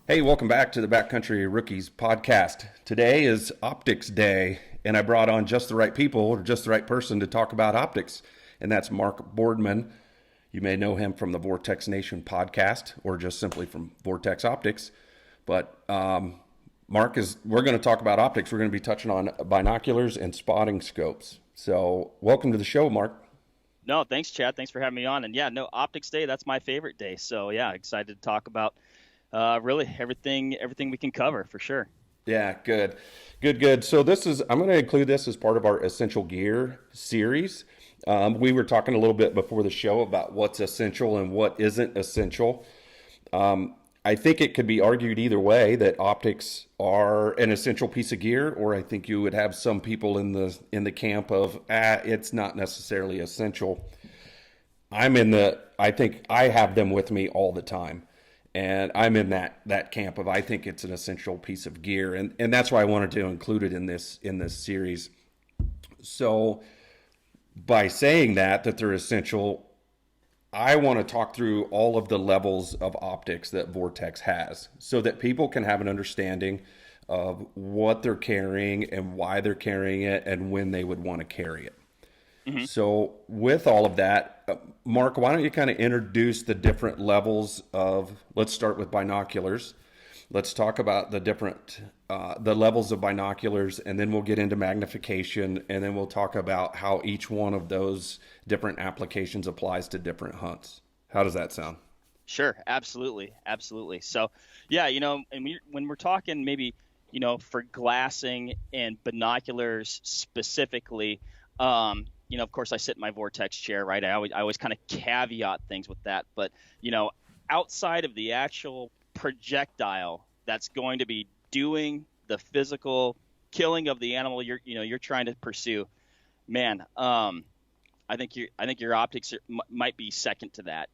Hey, welcome back to the Backcountry Rookies podcast. Today is Optics Day, and I brought on just the right people or just the right person to talk about optics, and that's Mark Boardman. You may know him from the Vortex Nation podcast or just simply from Vortex Optics. But we're going to talk about optics. We're going to be touching on binoculars and spotting scopes. So, welcome to the show, Mark. No, thanks, Chad. Thanks for having me on. And yeah, no, Optics Day, that's my favorite day. So yeah, excited to talk about really everything we can cover for sure. Yeah, good. So I'm going to include this as part of our essential gear series. We were talking a little bit before the show about what's essential and what isn't essential. I think it could be argued either way that optics are an essential piece of gear, or I think you would have some people in the camp of it's not necessarily essential. I think I have them with me all the time. And I'm in that camp of I think it's an essential piece of gear, and that's why I wanted to include it in this series. So by saying that they're essential, I want to talk through all of the levels of optics that Vortex has so that people can have an understanding of what they're carrying and why they're carrying it and when they would want to carry it. So with all of that, Mark, why don't you kind of introduce the different levels of, let's start with binoculars. Let's talk about the levels of binoculars, and then we'll get into magnification, and then we'll talk about how each one of those different applications applies to different hunts. How does that sound? Sure, absolutely. So yeah, and when we're talking maybe, for glassing and binoculars specifically, of course, I sit in my Vortex chair, right? I always kind of caveat things with that. But, outside of the actual projectile that's going to be doing the physical killing of the animal you're trying to pursue, man, I think your optics might be second to that.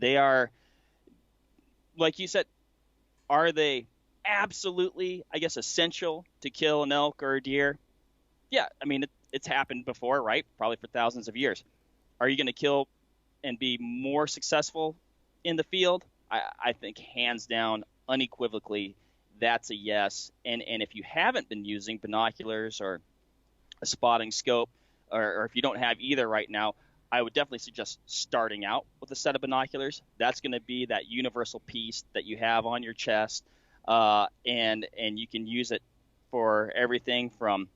They are, like you said, are they absolutely, I guess, essential to kill an elk or a deer? Yeah, it's happened before, right? Probably for thousands of years. Are you going to kill and be more successful in the field? I think hands down, unequivocally, that's a yes. And if you haven't been using binoculars or a spotting scope, or if you don't have either right now, I would definitely suggest starting out with a set of binoculars. That's going to be that universal piece that you have on your chest, and you can use it for everything from,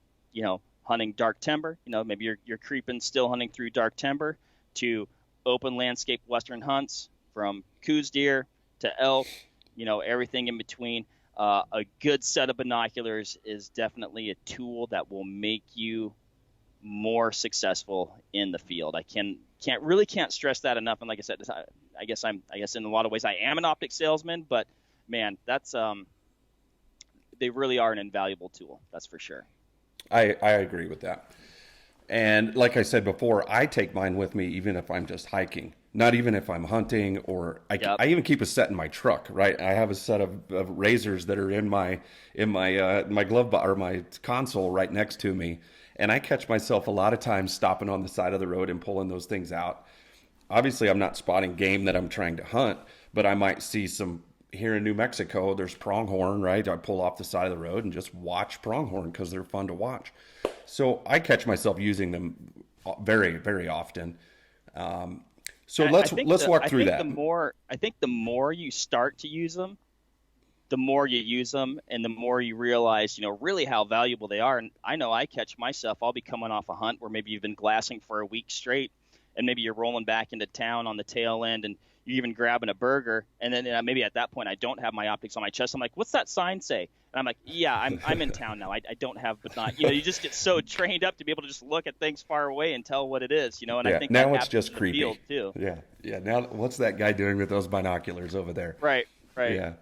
hunting dark timber, maybe you're creeping, still hunting through dark timber, to open landscape western hunts, from coos deer to elk, everything in between. A good set of binoculars is definitely a tool that will make you more successful in the field. I can't stress that enough. And like I said, I guess in a lot of ways I am an optic salesman, but man, that's they really are an invaluable tool. That's for sure. I agree with that. And like I said before, I take mine with me even if I'm just hiking, not even if I'm hunting, or I even keep a set in my truck, right? I have a set of Razers that are in my glove or my console right next to me. And I catch myself a lot of times stopping on the side of the road and pulling those things out. Obviously, I'm not spotting game that I'm trying to hunt, but I might see some. Here in New Mexico, there's pronghorn, right? I pull off the side of the road and just watch pronghorn because they're fun to watch. So I catch myself using them very, very often. So let's walk through that. I think the more you start to use them, the more you use them, and the more you realize, really how valuable they are. And I know I catch myself, I'll be coming off a hunt where maybe you've been glassing for a week straight, and maybe you're rolling back into town on the tail end, and you're even grabbing a burger, and then maybe at that point I don't have my optics on my chest. I'm like, what's that sign say? And I'm like, yeah, I'm in town now. I don't have, but not, you just get so trained up to be able to just look at things far away and tell what it is, And yeah, I think now that it's just creepy. Field too. Yeah. Now what's that guy doing with those binoculars over there? Right. Yeah.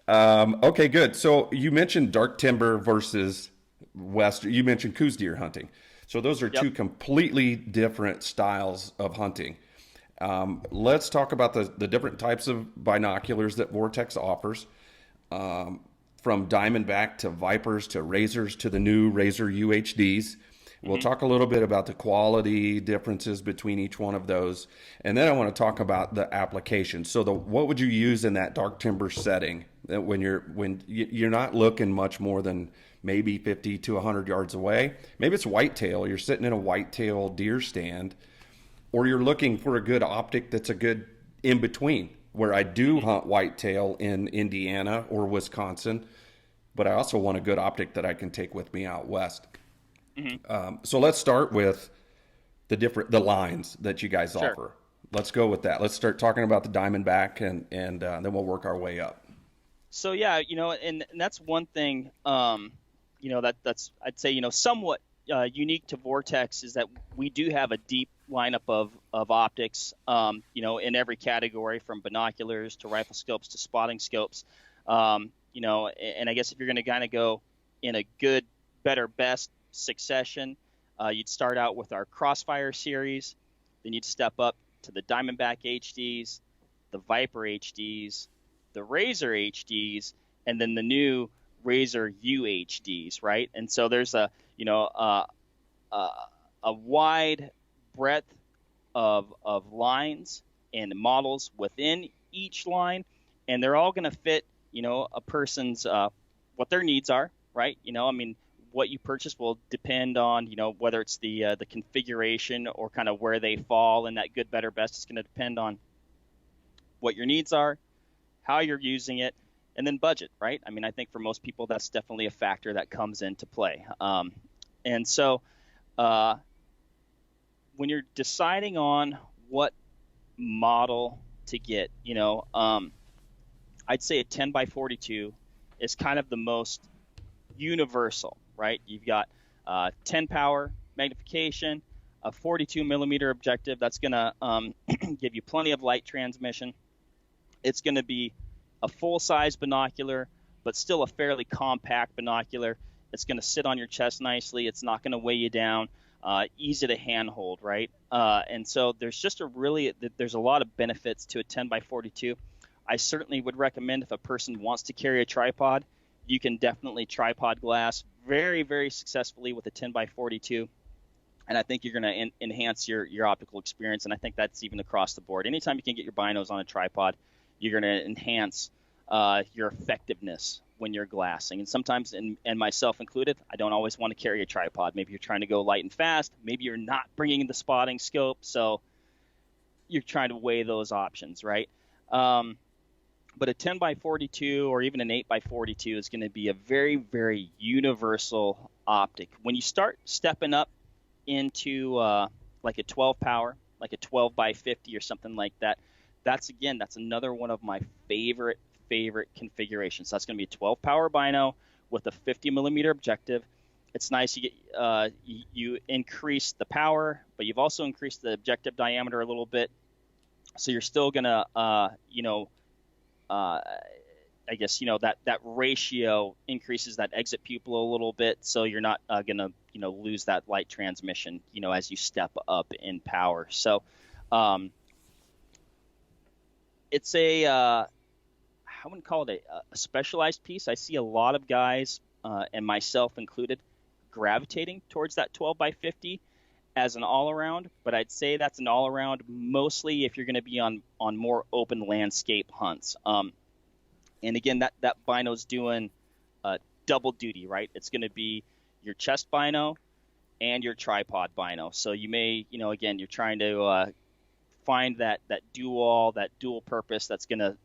Okay, good. So you mentioned dark timber versus west. You mentioned coos deer hunting. So those are two completely different styles of hunting. Let's talk about the different types of binoculars that Vortex offers, from Diamondback to Vipers to Razers to the new Razer UHDs. We'll talk a little bit about the quality differences between each one of those, and then I want to talk about the application. So, what would you use in that dark timber setting when you're not looking much more than maybe 50 to 100 yards away? Maybe it's whitetail. You're sitting in a whitetail deer stand, or you're looking for a good optic that's a good in between. Where I do hunt whitetail in Indiana or Wisconsin, but I also want a good optic that I can take with me out west. So let's start with the lines that you guys offer. Let's go with that. Let's start talking about the Diamondback, and then we'll work our way up. So yeah, and that's one thing, that's I'd say somewhat unique to Vortex is that we do have a deep lineup of optics, in every category from binoculars to rifle scopes to spotting scopes, and I guess if you're going to kind of go in a good, better, best succession, you'd start out with our Crossfire series, then you'd step up to the Diamondback HDs, the Viper HDs, the Razer HDs, and then the new Razer UHDs, right? And so there's a wide breadth of lines and models within each line, and they're all going to fit a person's what their needs are, right? What you purchase will depend on whether it's the configuration or kind of where they fall in that good, better, best. It's going to depend on what your needs are, how you're using it, and then budget, right? I think for most people that's definitely a factor that comes into play. And so when you're deciding on what model to get, I'd say a 10 by 42 is kind of the most universal, right? You've got 10 power magnification, a 42 millimeter objective. That's going to give you plenty of light transmission. It's going to be a full-size binocular, but still a fairly compact binocular. It's going to sit on your chest nicely. It's not going to weigh you down. Easy to handhold, right? And so there's just there's a lot of benefits to a 10 by 42. I certainly would recommend if a person wants to carry a tripod, you can definitely tripod glass very, very successfully with a 10 by 42. And I think you're going to enhance your optical experience. And I think that's even across the board. Anytime you can get your binos on a tripod, you're going to enhance your effectiveness when you're glassing. And sometimes, and myself included, I don't always want to carry a tripod. Maybe you're trying to go light and fast. Maybe you're not bringing the spotting scope. So you're trying to weigh those options, right? But a 10 by 42 or even an 8 by 42 is going to be a very, very universal optic. When you start stepping up into like a 12 power, like a 12 by 50 or something like that, that's another one of my favorite configurations. So that's going to be a 12 power bino with a 50 millimeter objective. It's nice you increase the power, but you've also increased the objective diameter a little bit. So you're still going to, I guess, that ratio increases that exit pupil a little bit. So you're not going to, lose that light transmission, as you step up in power. So it's I wouldn't call it a specialized piece. I see a lot of guys, and myself included, gravitating towards that 12 by 50 as an all-around, but I'd say that's an all-around mostly if you're going to be on more open landscape hunts. And again, that bino's doing double duty, right? It's going to be your chest bino and your tripod bino. So you may, again, you're trying to find that dual purpose that's going to,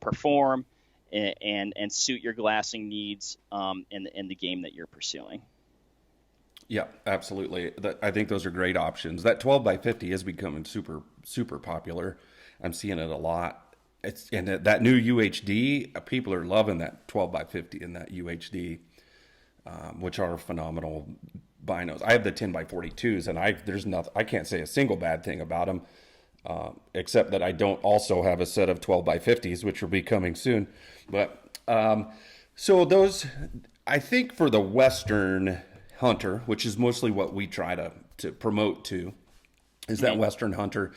perform and suit your glassing needs in the game that you're pursuing. Yeah, absolutely. I think those are great options. That 12 by 50 is becoming super, super popular. I'm seeing it a lot. And that new UHD, people are loving that 12 by 50 and that UHD, which are phenomenal binos. I have the 10 by 42s, and I can't say a single bad thing about them, except that I don't also have a set of 12 by 50s, which will be coming soon. But so those, I think for the Western hunter, which is mostly what we try to promote to, is that Western hunter.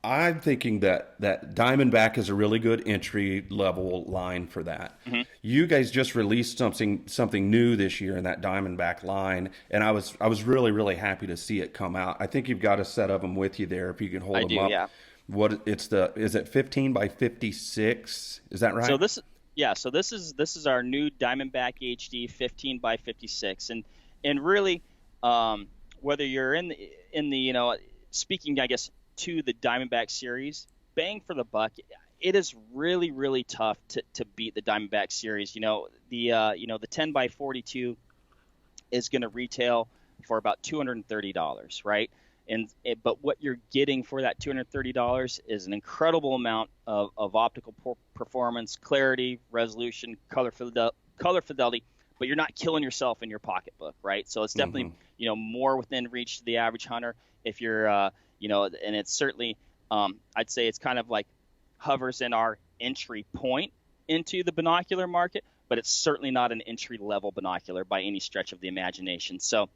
I'm thinking that Diamondback is a really good entry level line for that. Mm-hmm. You guys just released something new this year in that Diamondback line, and I was really happy to see it come out. I think you've got a set of them with you there if you can hold I them do, up. yeah. Is it 15 by 56? Is that right? So this is our new Diamondback HD 15 by 56, and really, whether you're in the speaking, I guess, to the Diamondback series, bang for the buck, it is really tough to beat the Diamondback series. The 10 by 42 is going to retail for about $230, right? But what you're getting for that $230 is an incredible amount of optical performance, clarity, resolution, color fidelity, but you're not killing yourself in your pocketbook, right? So it's definitely more within reach to the average hunter. If you're and it's certainly I'd say it's kind of like hovers in our entry point into the binocular market, but it's certainly not an entry level binocular by any stretch of the imagination. So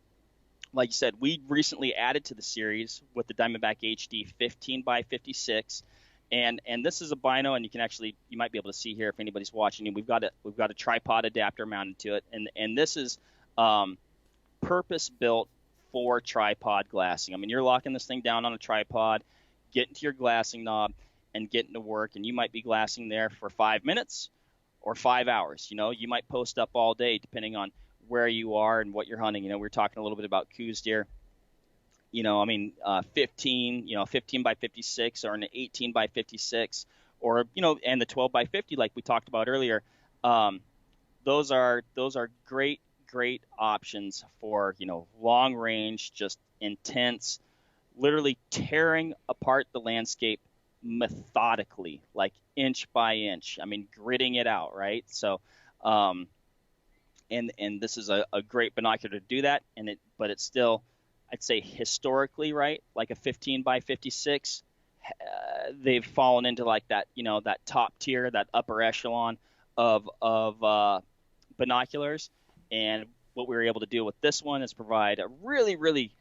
like you said, we recently added to the series with the Diamondback HD 15 by 56, and this is a bino, and you might be able to see here if anybody's watching. And we've got a tripod adapter mounted to it, and this is purpose built for tripod glassing. I mean, you're locking this thing down on a tripod, getting to your glassing knob, and getting to work, and you might be glassing there for 5 minutes or 5 hours. You might post up all day depending on where you are and what you're hunting. We were talking a little bit about coos deer. 15 by 56 or an 18 by 56 or, and the 12 by 50, like we talked about earlier. Those are great options for, long range, just intense, literally tearing apart the landscape methodically, like inch by inch. I mean, gritting it out, right? So, and this is a great binocular to do that. But it's still, I'd say historically, right, like a 15 by 56, they've fallen into like that, that top tier, that upper echelon of binoculars. And what we were able to do with this one is provide a really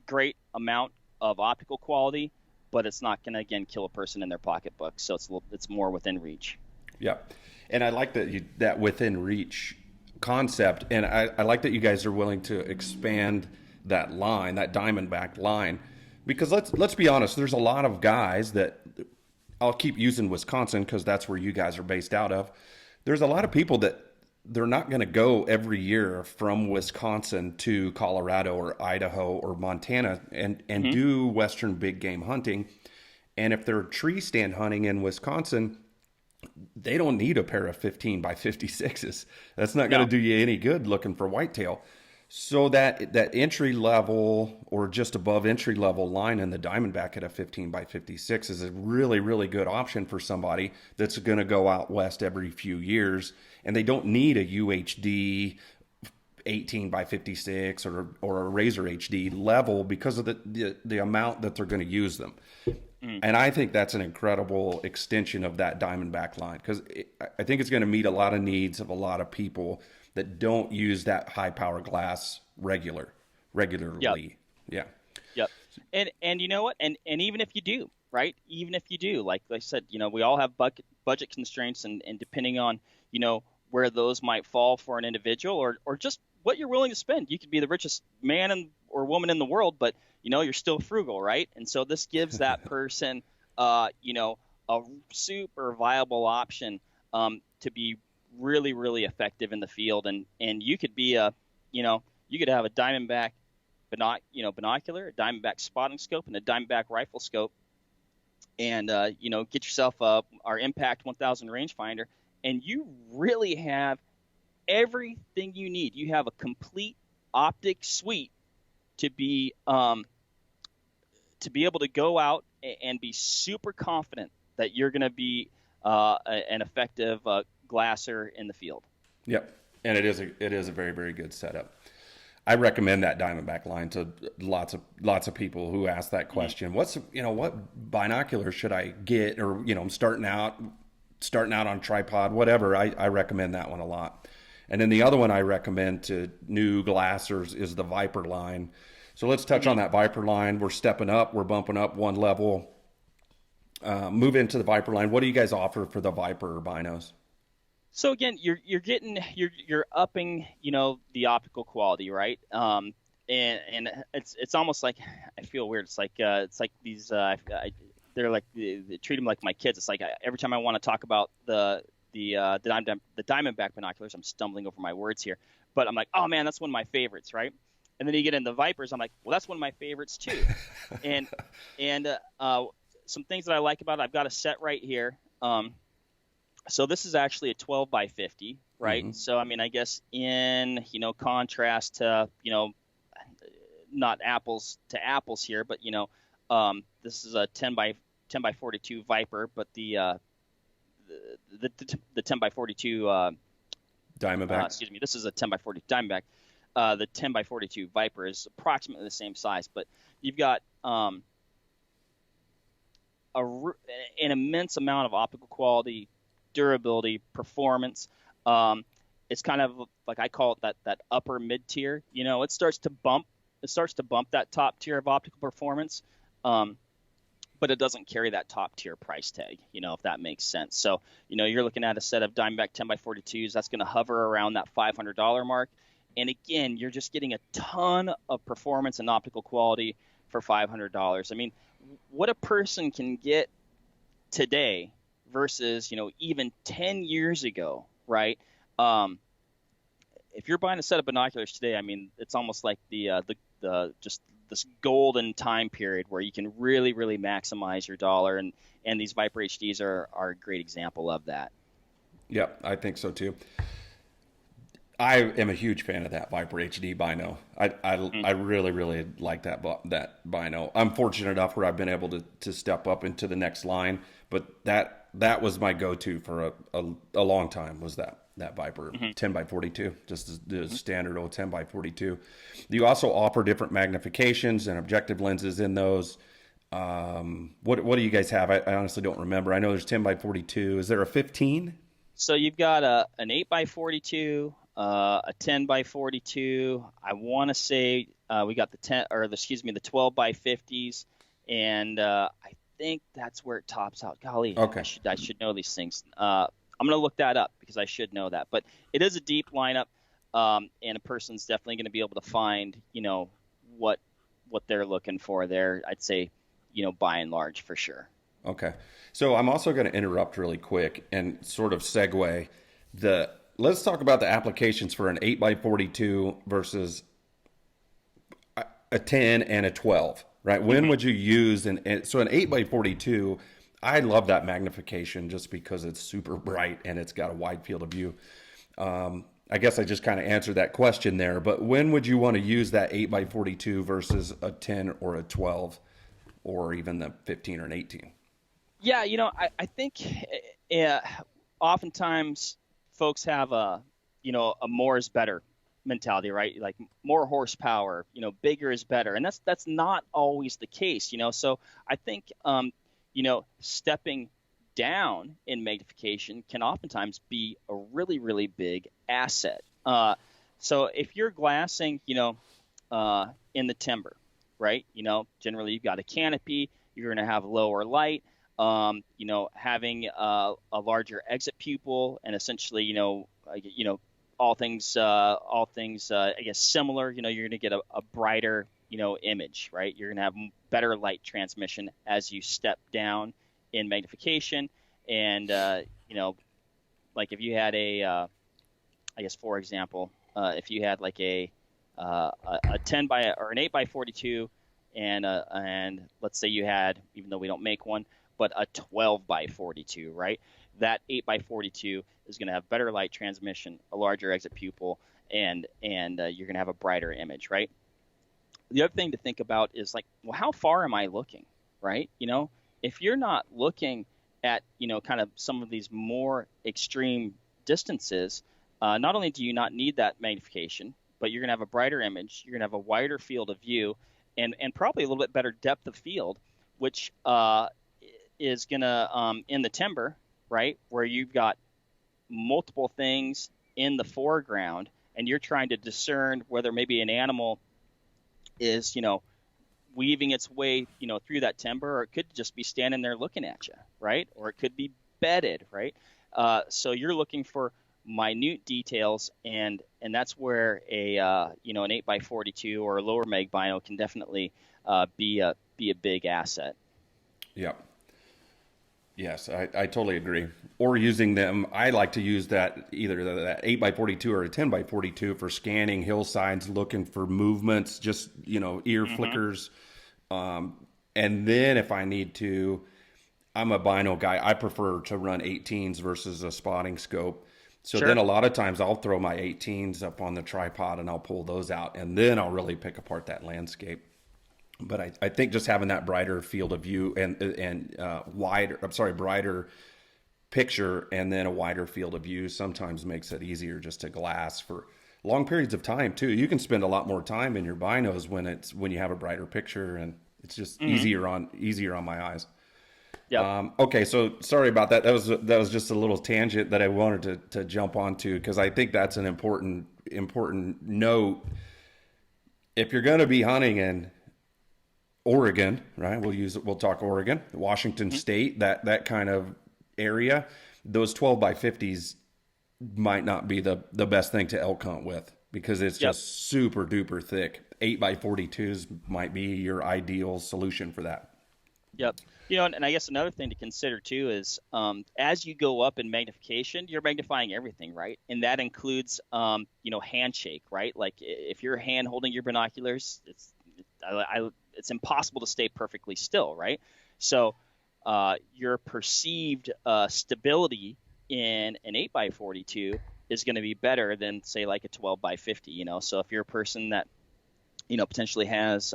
great amount of optical quality, but it's not going to, again, kill a person in their pocketbook. So it's more within reach. Yeah. And I like that within reach concept. And I like that you guys are willing to expand that line, that Diamondback line, because let's be honest, there's a lot of guys that, I'll keep using Wisconsin because that's where you guys are based out of. There's a lot of people that they're not going to go every year from Wisconsin to Colorado or Idaho or Montana and do Western big game hunting. And if they're tree stand hunting in Wisconsin, they don't need a pair of 15 by 56s. That's not going to do you any good looking for whitetail. So that entry level or just above entry level line in the Diamondback at a 15 by 56 is a really good option for somebody that's going to go out west every few years, and they don't need a UHD 18 by 56 or a Razer HD level because of the amount that they're going to use them. And I think that's an incredible extension of that Diamondback line because I think it's going to meet a lot of needs of a lot of people that don't use that high power glass regularly. Yep. And you know what? And even if you do, right? Even if you do, like I said, we all have budget constraints and depending on, where those might fall for an individual or just what you're willing to spend. You could be the richest man or woman in the world, but you're still frugal, right? And so this gives that person, a super viable option to be really effective in the field. And you could be you could have a Diamondback binocular, a Diamondback spotting scope, and a Diamondback rifle scope, and get yourself our Impact 1000 rangefinder, and you really have everything you need. You have a complete optic suite to be able to go out and be super confident that you're going to be an effective glasser in the field. Yep, and it is a very good setup. I recommend that Diamondback line to lots of people who ask that question. What's what binoculars should I get? Or I'm starting out on tripod, whatever. I recommend that one a lot. And then the other one I recommend to new glassers is the Viper line. So let's touch on that Viper line. We're stepping up. We're bumping up one level. Move into the Viper line. What do you guys offer for the Viper binos? So again, you're upping, the optical quality, right? And it's almost like, I feel weird. It's like these they're like they treat them like my kids. It's like every time I want to talk about the Diamondback binoculars, I'm stumbling over my words here. But I'm like, oh man, that's one of my favorites, right? And then you get into the Vipers, I'm like, well, that's one of my favorites too. and some things that I like about it, I've got a set right here. So this is actually a 12 by 50, right? Mm-hmm. So I mean, I guess in contrast to not apples to apples here, but this is a 10 by 42 Viper, but the 10 by 42 Diamondback. Excuse me, this is a 10 by 40 Diamondback. The 10 by 42 Viper is approximately the same size, but you've got an immense amount of optical quality, durability, performance. It's kind of like, I call it that upper mid tier. It starts to bump that top tier of optical performance, but it doesn't carry that top tier price tag, if that makes sense. So, you're looking at a set of Diamondback 10 by 42s that's going to hover around that $500 mark. And again, you're just getting a ton of performance and optical quality for $500. I mean, what a person can get today versus, even 10 years ago, right? If you're buying a set of binoculars today, I mean, it's almost like the just this golden time period where you can really, really maximize your dollar, and these Viper HDs are a great example of that. Yeah, I think so too. I am a huge fan of that Viper HD bino. I really, really like that bino. I'm fortunate enough where I've been able to step up into the next line, but that was my go-to for a long time, was that Viper 10 by 42, just the standard old 10 by 42. You also offer different magnifications and objective lenses in those. What do you guys have? I honestly don't remember. I know there's 10 by 42. Is there a 15? So you've got an 8 by 42, a 10 by 42. I want to say we got the 12 by 50s, and I think that's where it tops out. Golly, okay. I should know these things. I'm going to look that up because I should know that. But it is a deep lineup, and a person's definitely going to be able to find, what they're looking for there. I'd say, by and large, for sure. Okay. So I'm also going to interrupt really quick and sort of segue. Let's talk about the applications for an 8 by 42 versus a 10 and a 12, right? When would you use an 8 by 42? I love that magnification just because it's super bright and it's got a wide field of view. I guess I just kind of answered that question there, but when would you want to use that 8 by 42 versus a 10 or a 12 or even the 15 or an 18? Yeah, I think oftentimes folks have a more is better mentality, right? Like more horsepower, bigger is better. And that's not always the case, So I think stepping down in magnification can oftentimes be a really, really big asset. So if you're glassing, in the timber, right? Generally you've got a canopy, you're going to have lower light, having a larger exit pupil, and essentially, all things, I guess similar, you're going to get a brighter, image, right? You're going to have better light transmission as you step down in magnification. And, like if you had I guess, for example, if you had like a 10 by or an 8 by 42 and let's say you had, even though we don't make one, but a 12 by 42, right? That 8 by 42 is going to have better light transmission, a larger exit pupil, and you're going to have a brighter image, right? The other thing to think about is like, well, how far am I looking, right? If you're not looking at, kind of some of these more extreme distances, not only do you not need that magnification, but you're going to have a brighter image, you're going to have a wider field of view, and probably a little bit better depth of field, which is going to, in the timber, right, where you've got multiple things in the foreground, and you're trying to discern whether maybe an animal is, weaving its way, through that timber, or it could just be standing there looking at you, right? Or it could be bedded, right? So you're looking for minute details, and that's where an 8x42 or a lower mag bino can definitely be a big asset. Yep. Yes, I totally agree. Or using them, I like to use that either that 8x42 or a 10x42 for scanning hillsides, looking for movements, just ear flickers. And then if I need to, I'm a bino guy. I prefer to run 18s versus a spotting scope. So Sure. then a lot of times I'll throw my 18s up on the tripod and I'll pull those out, and then I'll really pick apart that landscape. But I think just having that brighter field of view and brighter picture and then a wider field of view sometimes makes it easier just to glass for long periods of time too. You can spend a lot more time in your binos when you have a brighter picture, and it's just easier on my eyes. Yeah. Okay, so sorry about that. That was just a little tangent that I wanted to jump onto, because I think that's an important note. If you're going to be hunting in Oregon, right? We'll talk Oregon, Washington State, that kind of area. Those 12x50s might not be the best thing to elk hunt with, because it's just super duper thick. 8x42s might be your ideal solution for that. Yep. And I guess another thing to consider too is as you go up in magnification, you're magnifying everything, right? And that includes, handshake, right? Like if you're hand holding your binoculars, it's impossible to stay perfectly still, right? So your perceived stability in an 8x42 is going to be better than, say, like a 12x50. So if you're a person that potentially has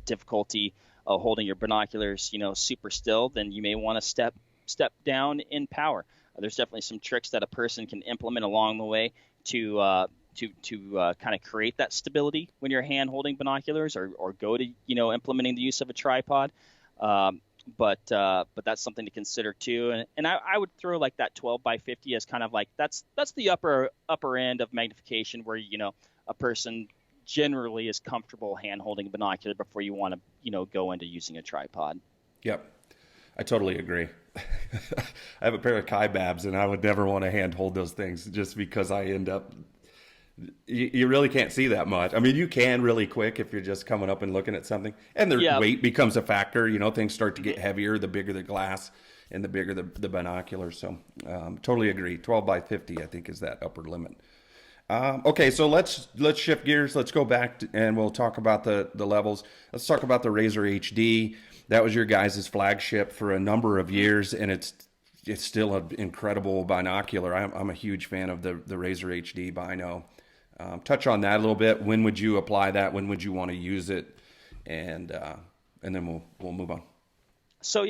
difficulty holding your binoculars super still, then you may want to step down in power. There's definitely some tricks that a person can implement along the way to kind of create that stability when you're hand holding binoculars, or go to implementing the use of a tripod. But that's something to consider too. And I would throw like that 12x50 as kind of like that's the upper end of magnification, where a person generally is comfortable hand holding a binocular before you want to go into using a tripod. Yep, I totally agree. I have a pair of Kaibabs, and I would never want to hand hold those things, just because I end up. You really can't see that much. I mean, you can really quick if you're just coming up and looking at something, and their weight becomes a factor. Things start to get heavier the bigger the glass and the bigger the binocular. So totally agree. 12x50, I think, is that upper limit. Okay, so let's shift gears. Let's go back and we'll talk about the levels. Let's talk about the Razer HD. That was your guys' flagship for a number of years, and it's still an incredible binocular. I'm a huge fan of the Razer HD Bino. Touch on that a little bit. When would you apply that? When would you want to use it? And then we'll move on. So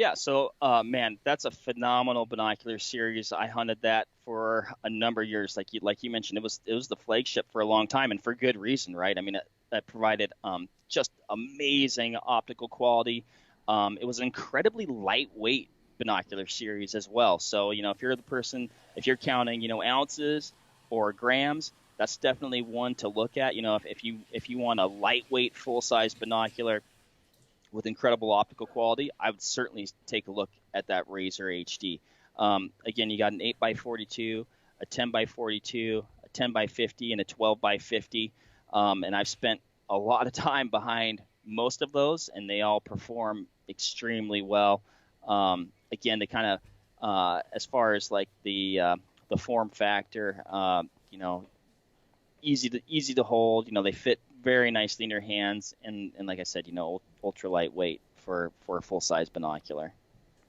man, that's a phenomenal binocular series. I hunted that for a number of years, like you mentioned. It was the flagship for a long time, and for good reason, right? I mean, it provided just amazing optical quality. It was an incredibly lightweight binocular series as well. So if you're counting ounces or grams, that's definitely one to look at. If you want a lightweight full size binocular with incredible optical quality, I would certainly take a look at that Razer HD. Again, you got an 8x42, a 10x42, a 10x50, and a 12x50. And I've spent a lot of time behind most of those, and they all perform extremely well. Again, they kind of, as far as like the form factor, easy to hold. They fit very nicely in your hands, and like I said, ultra lightweight for a full size binocular.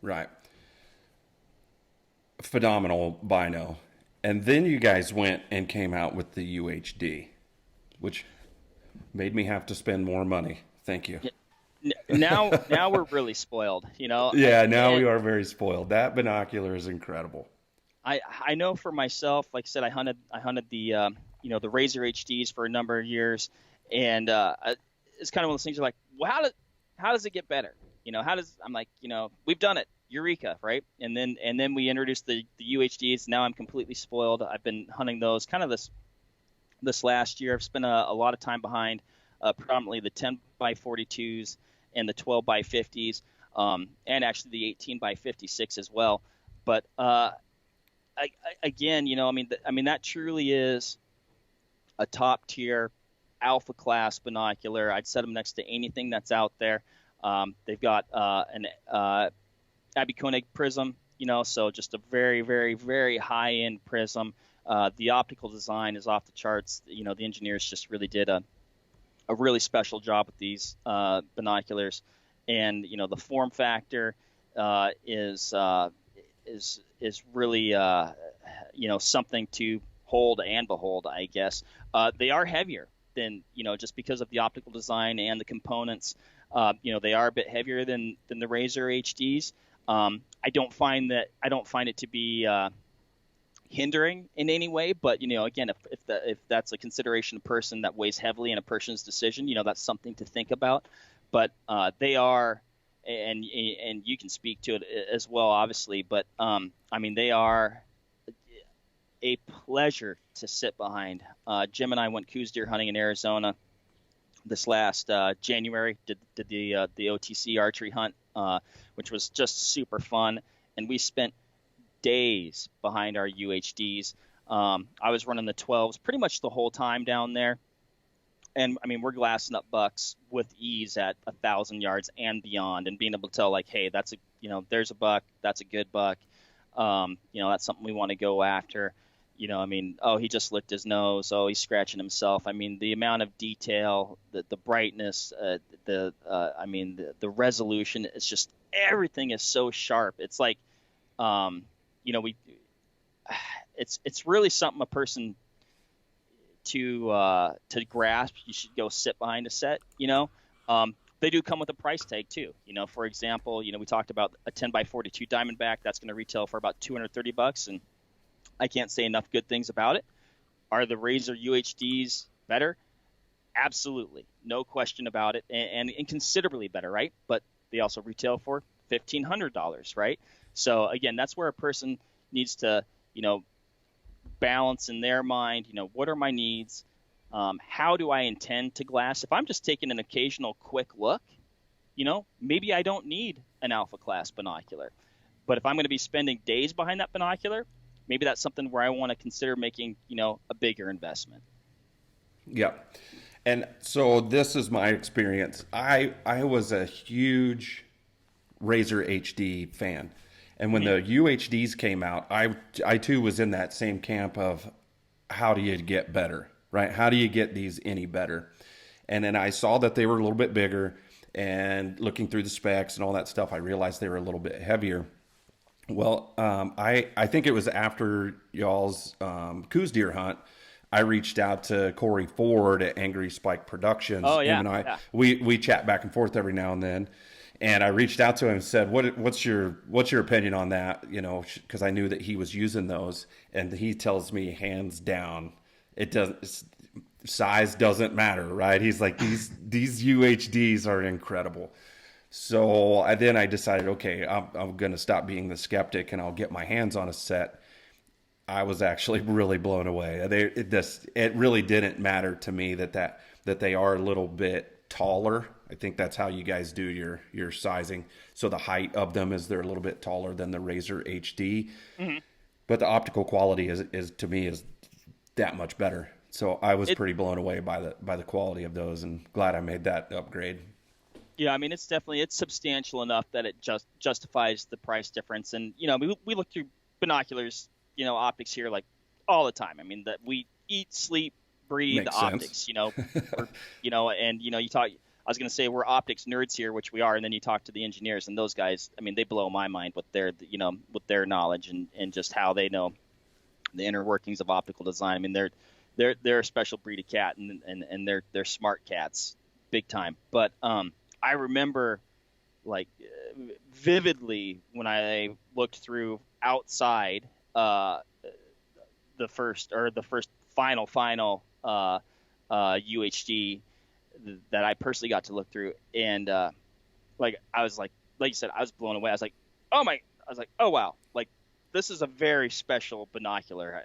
Right. Phenomenal bino. And then you guys went and came out with the UHD, which made me have to spend more money. Thank you. Now we're really spoiled, Yeah, now we are very spoiled. That binocular is incredible. I know for myself, like I said, I hunted the the Razer HDs for a number of years, and it's kind of one of those things you're like, well, how does it get better? I'm like, we've done it, eureka, right? And then we introduced the UHDs. Now I'm completely spoiled. I've been hunting those kind of this last year. I've spent a lot of time behind predominantly the 10 by 42s and the 12 by 50s, and actually the 18 by 56 as well. But again, that truly is a top tier alpha class binocular. I'd set them next to anything that's out there. They've got an Abbey Koenig prism, so just a very, very, very high end prism. The optical design is off the charts. The engineers just really did a really special job with these binoculars, and the form factor is really something to hold and behold, I guess. They are heavier than just because of the optical design and the components. They are a bit heavier than the Razer HDs. I don't find it to be hindering in any way, but again, if that's a consideration, a person that weighs heavily in a person's decision, that's something to think about. But they are, and you can speak to it as well, obviously, but they are a pleasure to sit behind. Jim and I went coos deer hunting in Arizona this last January. Did the OTC archery hunt, which was just super fun, and we spent days behind our UHDs. I was running the 12s pretty much the whole time down there, and we're glassing up bucks with ease at 1,000 yards and beyond, and being able to tell, like, hey, that's there's a buck, that's a good buck, that's something we want to go after. Oh, he just licked his nose, oh, he's scratching himself. The amount of detail, the brightness, the resolution, it's just, everything is so sharp. It's like, it's really something a person to grasp. You should go sit behind a set. They do come with a price tag too. For example, we talked about a 10 by 42 Diamondback that's going to retail for about $230, and I can't say enough good things about it. Are the Razer UHDs better? Absolutely, no question about it, and considerably better, right? But they also retail for $1,500, right? So again, that's where a person needs to, balance in their mind. What are my needs? How do I intend to glass? If I'm just taking an occasional quick look, maybe I don't need an alpha class binocular. But if I'm going to be spending days behind that binocular, maybe that's something where I want to consider making, a bigger investment. Yeah. And so this is my experience. I was a huge Razer HD fan. And when the UHDs came out, I too was in that same camp of how do you get better, right? How do you get these any better? And then I saw that they were a little bit bigger, and looking through the specs and all that stuff, I realized they were a little bit heavier. Well, I think it was after y'all's coos deer hunt, I reached out to Corey Ford at Angry Spike Productions. Oh, yeah. Him and we chat back and forth every now and then. And I reached out to him and said, what's your opinion on that? Because I knew that he was using those, and he tells me hands down, size doesn't matter, right? He's like, these UHDs are incredible. So I decided, okay, I'm going to stop being the skeptic, and I'll get my hands on a set. I was actually really blown away. It really didn't matter to me that they are a little bit taller. I think that's how you guys do your sizing. So the height of them is they're a little bit taller than the Razer HD, but the optical quality is to me is that much better. So I was pretty blown away by the quality of those, and glad I made that upgrade. Yeah, it's substantial enough that it just justifies the price difference. And we look through binoculars, optics here like all the time. That we eat, sleep, breathe Makes optics. sense. And you talk. I was going to say we're optics nerds here, which we are, and then you talk to the engineers, and those guys, they blow my mind with their knowledge and just how they know the inner workings of optical design. They're a special breed of cat, and they're smart cats, big time. But I remember vividly when I looked through outside the first final UHD that I personally got to look through, and I was like you said, I was blown away. I was like, oh wow, this is a very special binocular.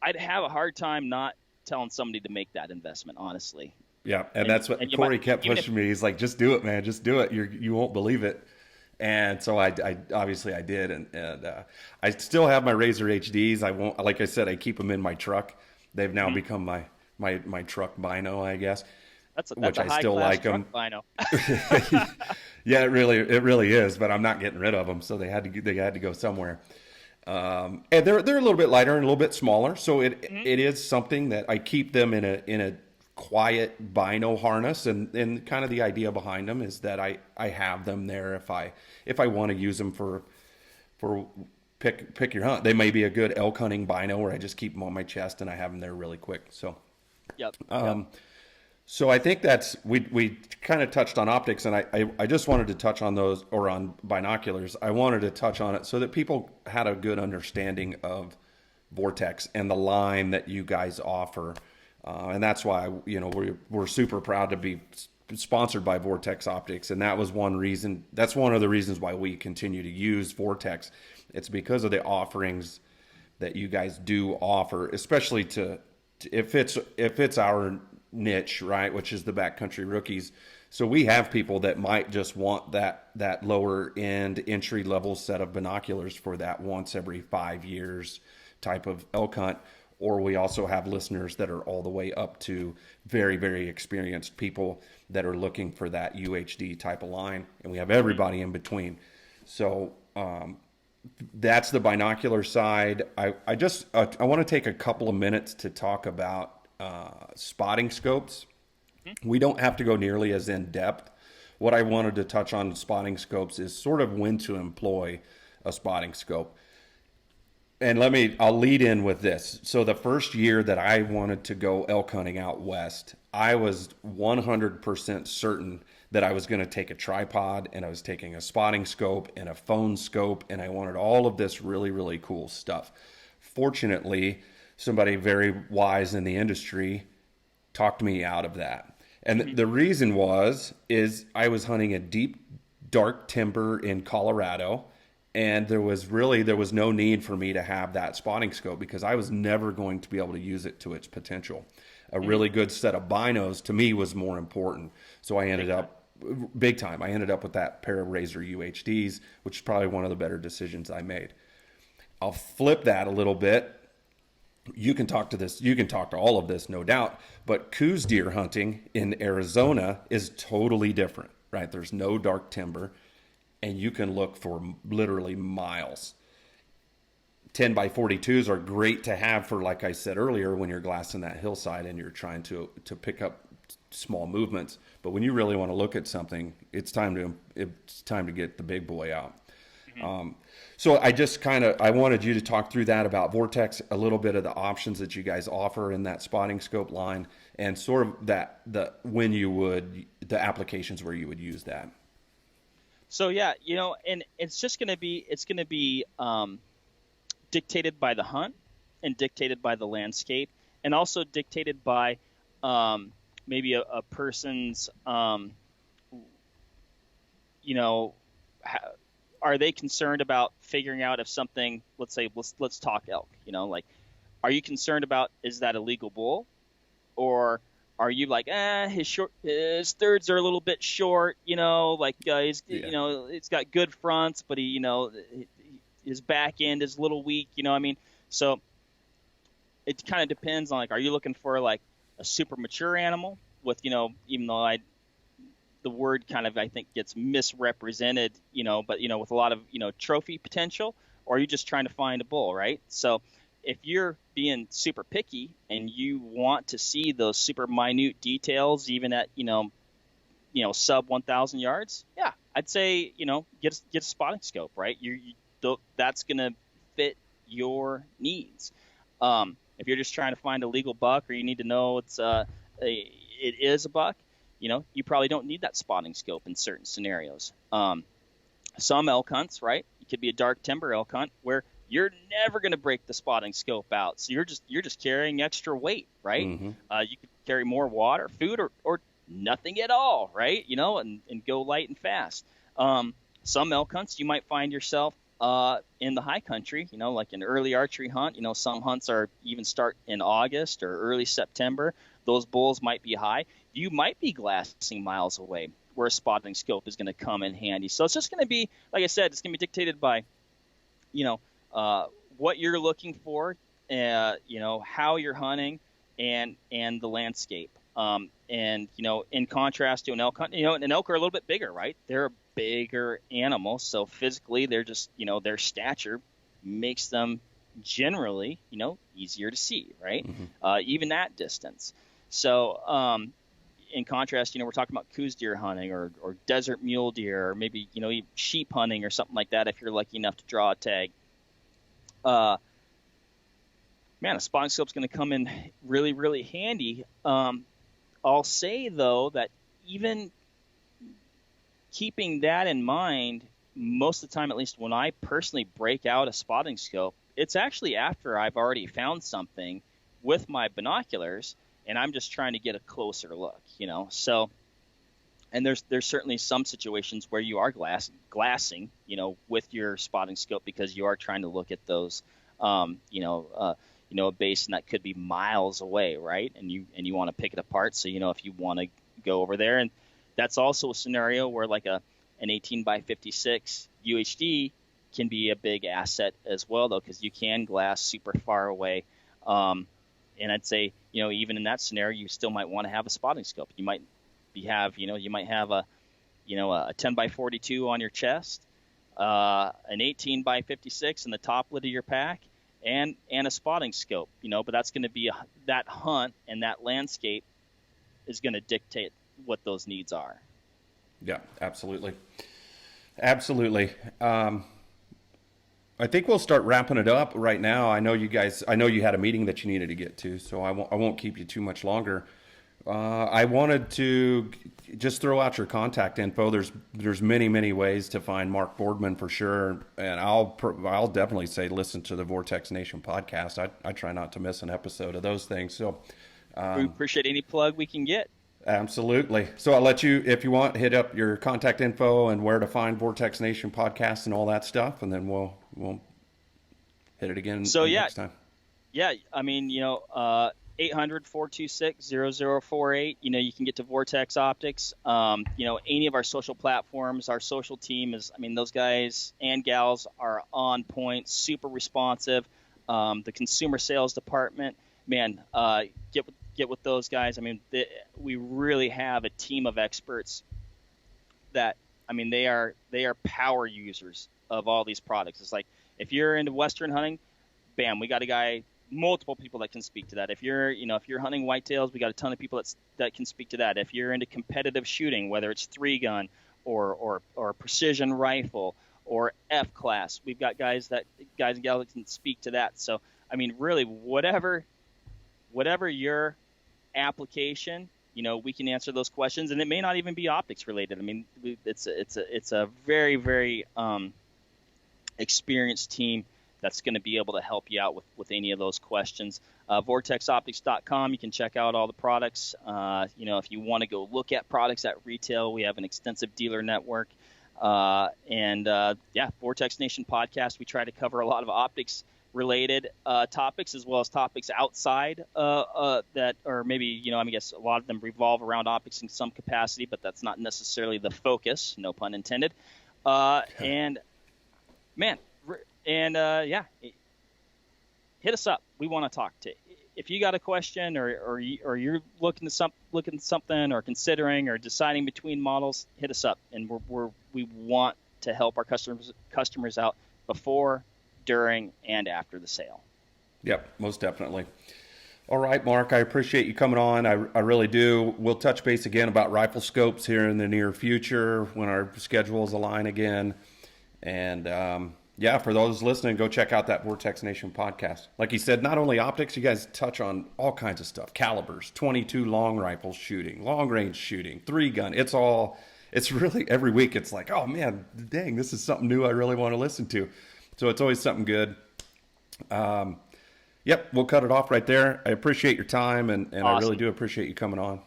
I'd have a hard time not telling somebody to make that investment, honestly. Yeah, and that's what Corey kept pushing me. He's like, just do it, man. Just do it. You won't believe it. And so I obviously I did, and I still have my Razer HDs. I won't, like I said, I keep them in my truck. They've now become my truck bino, I guess. That's which a I still like them. Bino. Yeah, it really is. But I'm not getting rid of them, so they had to go somewhere. And they're a little bit lighter and a little bit smaller, so it is something that I keep them in a quiet bino harness, and kind of the idea behind them is that I have them there if I want to use them for pick your hunt. They may be a good elk hunting bino where I just keep them on my chest and I have them there really quick. So yep. So I think that's we kind of touched on optics, and I just wanted to touch on those, or on binoculars. I wanted to touch on it so that people had a good understanding of Vortex and the line that you guys offer. And that's why, we're super proud to be sponsored by Vortex Optics. And that was one reason. That's one of the reasons why we continue to use Vortex. It's because of the offerings that you guys do offer, especially if it's our niche, right, which is the backcountry rookies. So we have people that might just want that lower end entry level set of binoculars for that once every 5 years type of elk hunt. Or we also have listeners that are all the way up to very, very experienced people that are looking for that UHD type of line. And we have everybody in between. So that's the binocular side. I want to take a couple of minutes to talk about spotting scopes. We don't have to go nearly as in depth. What I wanted to touch on spotting scopes is sort of when to employ a spotting scope. And I'll lead in with this. So the first year that I wanted to go elk hunting out west, I was 100% certain that I was going to take a tripod, and I was taking a spotting scope and a phone scope, and I wanted all of this really, really cool stuff. Fortunately, somebody very wise in the industry talked me out of that. And the reason is I was hunting a deep, dark timber in Colorado, and there was no need for me to have that spotting scope because I was never going to be able to use it to its potential. A really good set of binos to me was more important. So I ended up big time. I ended up with that pair of Razer UHDs, which is probably one of the better decisions I made. I'll flip that a little bit. You can talk to all of this, no doubt, but Coues deer hunting in Arizona is totally different, right? There's no dark timber, and you can look for literally miles. 10 by 42s are great to have for, like I said earlier, when you're glassing that hillside and you're trying to pick up small movements. But when you really want to look at something, it's time to get the big boy out. So I wanted you to talk through that about Vortex, a little bit of the options that you guys offer in that spotting scope line, and sort of the applications where you would use that. So yeah, and it's going to be dictated by the hunt and dictated by the landscape, and also dictated by maybe a person's are they concerned about figuring out if something, let's talk elk, like, are you concerned about, is that a legal bull, or are you like, his thirds are a little bit short, it's got good fronts, but his back end is a little weak, so it kind of depends on, like, are you looking for like a super mature animal with, even though the word kind of, I think, gets misrepresented, but with a lot of, trophy potential, or are you just trying to find a bull, right? So if you're being super picky and you want to see those super minute details, even at, sub 1,000 yards, yeah, I'd say, get a spotting scope, right? That's going to fit your needs. If you're just trying to find a legal buck, or you need to know it is a buck, you probably don't need that spotting scope in certain scenarios. Some elk hunts, right? It could be a dark timber elk hunt where you're never going to break the spotting scope out. So you're just carrying extra weight, right? Mm-hmm. You could carry more water, food, or nothing at all, right? And go light and fast. Some elk hunts, you might find yourself in the high country, like an early archery hunt, some hunts are even start in August or early September. Those bulls might be high. You might be glassing miles away where a spotting scope is going to come in handy. So it's just going to be, like I said, it's going to be dictated by, what you're looking for, how you're hunting, and the landscape. And in contrast to an elk hunt, an elk are a little bit bigger, right? They're a bigger animal, so physically they're just, their stature makes them generally, easier to see, right? Mm-hmm. Even at distance. So, in contrast, we're talking about coos deer hunting or desert mule deer, or maybe, sheep hunting or something like that. If you're lucky enough to draw a tag, man, a spotting scope's going to come in really, really handy. I'll say, though, that even keeping that in mind, most of the time, at least when I personally break out a spotting scope, it's actually after I've already found something with my binoculars, and I'm just trying to get a closer look, So, and there's certainly some situations where you are glassing, with your spotting scope because you are trying to look at those, a basin that could be miles away, right? And you want to pick it apart. So, if you want to go over there, and that's also a scenario where like an 18 by 56 UHD can be a big asset as well, though, because you can glass super far away. And I'd say, even in that scenario, you still might want to have a spotting scope. You might have a 10 by 42 on your chest, an 18 by 56 in the top lid of your pack, and a spotting scope, but that's going to be that hunt, and that landscape is going to dictate what those needs are. Yeah, absolutely. Absolutely. I think we'll start wrapping it up right now. I know you had a meeting that you needed to get to, so I won't keep you too much longer. I wanted to just throw out your contact info. There's many ways to find Mark Boardman for sure, and I'll definitely say listen to the Vortex Nation podcast. I try not to miss an episode of those things. So we appreciate any plug we can get. Absolutely. So I'll let you, if you want, hit up your contact info and where to find Vortex Nation podcast and all that stuff, and then we'll hit it again next time. Yeah, I mean, 800-426-0048. You can get to Vortex Optics. Any of our social platforms, our social team those guys and gals are on point, super responsive. The consumer sales department, man, get with those guys. We really have a team of experts that, they are power users of all these products. It's like, if you're into Western hunting, bam, we got multiple people that can speak to that. If you're hunting whitetails, we got a ton of people that can speak to that. If you're into competitive shooting, whether it's 3-gun or precision rifle or F class, we've got guys and gals that can speak to that. So, really, whatever your application, we can answer those questions, and it may not even be optics related. It's a very, very experienced team that's going to be able to help you out with any of those questions. VortexOptics.com, you can check out all the products. If you want to go look at products at retail, we have an extensive dealer network. Vortex Nation podcast, we try to cover a lot of optics related topics, as well as topics outside that, or maybe, I guess a lot of them revolve around optics in some capacity, but that's not necessarily the focus, no pun intended. Hit us up. We want to talk to you. If you got a question or you're looking at something or considering or deciding between models, hit us up, and we want to help our customers out before, during, and after the sale. Yep, most definitely. All right, Mark, I appreciate you coming on. I really do. We'll touch base again about rifle scopes here in the near future when our schedules align again. And for those listening, go check out that Vortex Nation podcast. Like you said, not only optics, you guys touch on all kinds of stuff. Calibers, 22 long rifle shooting, long range shooting, 3-gun. It's really every week. It's like, oh man, dang, this is something new I really want to listen to. So it's always something good. We'll cut it off right there. I appreciate your time, and awesome. I really do appreciate you coming on.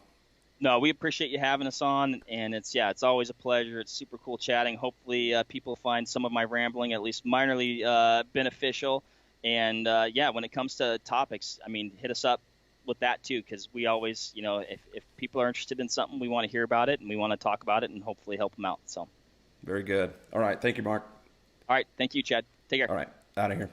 No, we appreciate you having us on, and it's always a pleasure. It's super cool chatting. Hopefully, people find some of my rambling at least minorly beneficial. And yeah, when it comes to topics, I mean, hit us up with that too, because we always, if people are interested in something, we want to hear about it and we want to talk about it and hopefully help them out. So, Very good. All right. Thank you, Mark. all right, thank you, Chad. Take care. All right. Out of here.